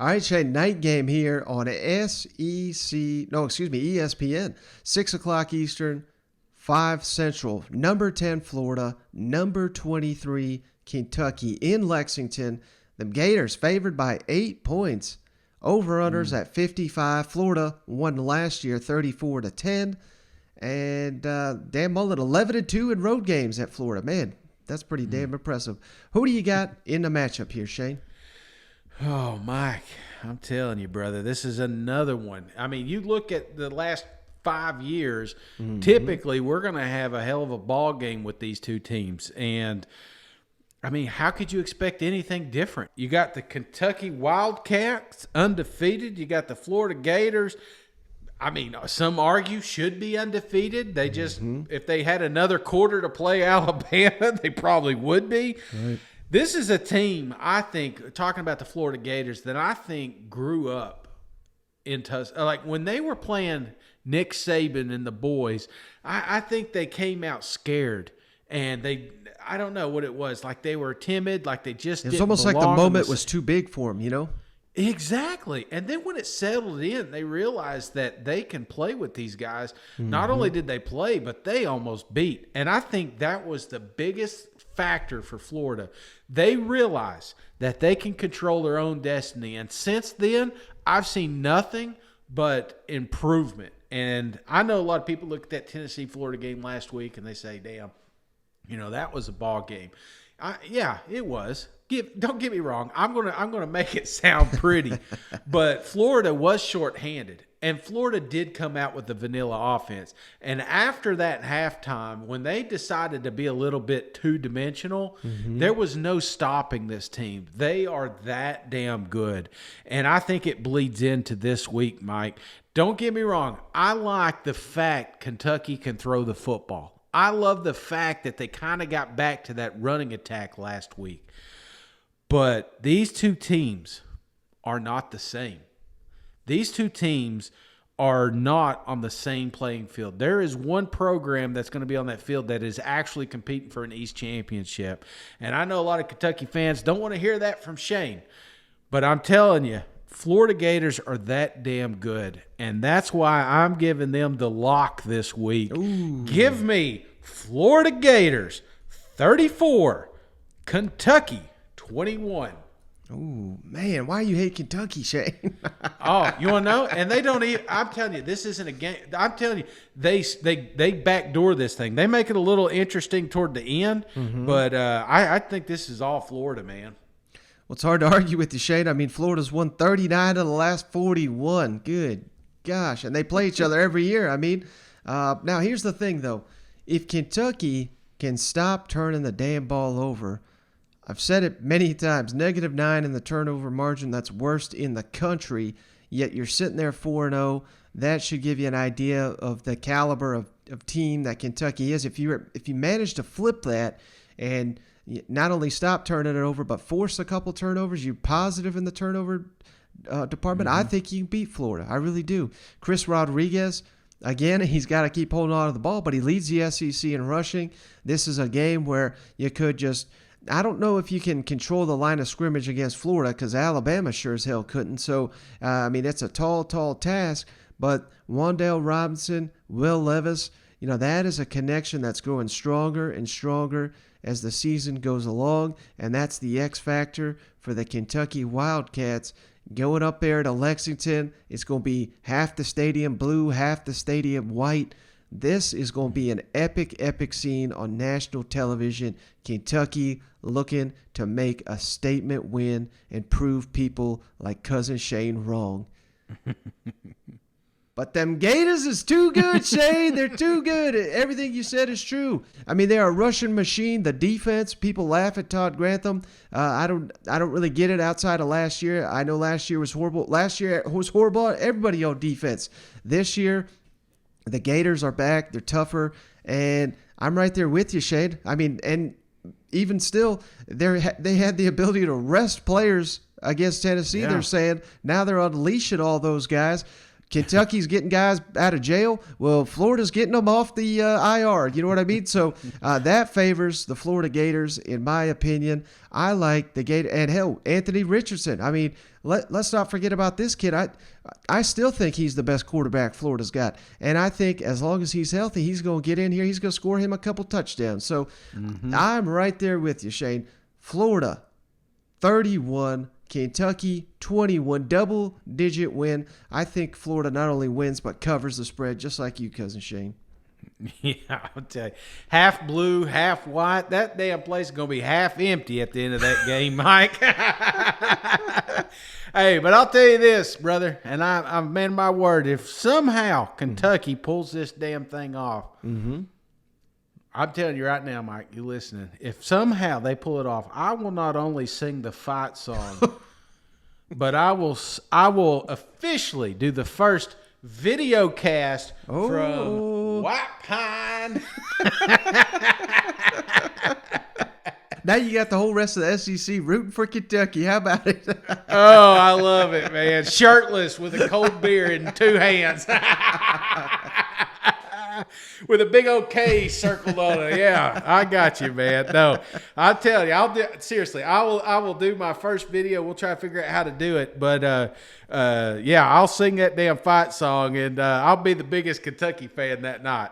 All right, Shane, night game here on ESPN, 6 o'clock Eastern, 5 Central. Number 10, Florida. Number 23, Kentucky in Lexington. The Gators favored by 8 points. Over-unders at 55. Florida won last year 34-10. And Dan Mullen 11-2 in road games at Florida. Man, that's pretty damn impressive. Who do you got in the matchup here, Shane? Oh, Mike, I'm telling you, brother, this is another one. I mean, you look at the last 5 years, typically we're going to have a hell of a ball game with these two teams. And, I mean, how could you expect anything different? You got the Kentucky Wildcats undefeated. You got the Florida Gators. I mean, some argue should be undefeated. They just, if they had another quarter to play Alabama, they probably would be. Right. This is a team, I think, talking about the Florida Gators, that I think grew up in like when they were playing Nick Saban and the boys, I think they came out scared. And I don't know what it was. Like they were timid, like they just didn't belong. It's almost like the moment was too big for them, you know? Exactly. And then when it settled in, they realized that they can play with these guys. Not only did they play, but they almost beat. And I think that was the biggest factor for Florida. They realized that they can control their own destiny. And since then, I've seen nothing but improvement. And I know a lot of people look at that Tennessee-Florida game last week and they say, damn, that was a ball game. Yeah, it was. Don't get me wrong. I'm gonna make it sound pretty, but Florida was shorthanded, and Florida did come out with the vanilla offense. And after that halftime, when they decided to be a little bit two-dimensional, there was no stopping this team. They are that damn good, and I think it bleeds into this week, Mike. Don't get me wrong. I like the fact Kentucky can throw the football. I love the fact that they kind of got back to that running attack last week. But these two teams are not the same. These two teams are not on the same playing field. There is one program that's going to be on that field that is actually competing for an East championship. And I know a lot of Kentucky fans don't want to hear that from Shane. But I'm telling you, Florida Gators are that damn good. And that's why I'm giving them the lock this week. Ooh. Give me Florida Gators 34, Kentucky 21. Oh, man, why you hate Kentucky, Shane? Oh, you want to know? And they don't even – I'm telling you, this isn't a game. I'm telling you, they backdoor this thing. They make it a little interesting toward the end, but I think this is all Florida, man. Well, it's hard to argue with you, Shane. I mean, Florida's won 39 of the last 41. Good gosh. And they play each other every year. I mean, now here's the thing, though. If Kentucky can stop turning the damn ball over – I've said it many times, -9 in the turnover margin, that's worst in the country, yet you're sitting there 4-0. That should give you an idea of the caliber of team that Kentucky is. If you manage to flip that and not only stop turning it over, but force a couple turnovers, you're positive in the turnover department, I think you can beat Florida. I really do. Chris Rodriguez, again, he's got to keep holding on to the ball, but he leads the SEC in rushing. This is a game where you could just – I don't know if you can control the line of scrimmage against Florida because Alabama sure as hell couldn't. So, I mean, it's a tall task. But Wan'Dale Robinson, Will Levis, that is a connection that's growing stronger and stronger as the season goes along. And that's the X factor for the Kentucky Wildcats. Going up there to Lexington, it's going to be half the stadium blue, half the stadium white. This is going to be an epic scene on national television. Kentucky looking to make a statement win and prove people like Cousin Shane wrong. But them Gators is too good, Shane. They're too good. Everything you said is true. I mean, they're a rushing machine. The defense, people laugh at Todd Grantham. I don't really get it outside of last year. I know last year was horrible. Last year was horrible. Everybody on defense. This year, the Gators are back. They're tougher. And I'm right there with you, Shane. I mean, and even still, they had the ability to rest players against Tennessee. Yeah. They're saying now they're unleashing all those guys. Kentucky's getting guys out of jail. Well, Florida's getting them off the IR. You know what I mean? So that favors the Florida Gators, in my opinion. I like the Gators. And hell, Anthony Richardson. I mean, let's not forget about this kid. I still think he's the best quarterback Florida's got. And I think as long as he's healthy, he's going to get in here. He's going to score him a couple touchdowns. So I'm right there with you, Shane. Florida, 31. Kentucky, 21. Double-digit win. I think Florida not only wins but covers the spread, just like you, Cousin Shane. Yeah, I'll tell you. Half blue, half white. That damn place is going to be half empty at the end of that game, Mike. Hey, but I'll tell you this, brother, and I've made my word. If somehow Kentucky pulls this damn thing off, I'm telling you right now, Mike, you listening. If somehow they pull it off, I will not only sing the fight song, but I will officially do the first video cast from White Pine. Now you got the whole rest of the SEC rooting for Kentucky. How about it? Oh, I love it, man. Shirtless with a cold beer in two hands. With a big old K circled on it. Yeah, I got you, man. No, I'll tell you, seriously, I will do my first video. We'll try to figure out how to do it. But yeah, I'll sing that damn fight song, and I'll be the biggest Kentucky fan that night.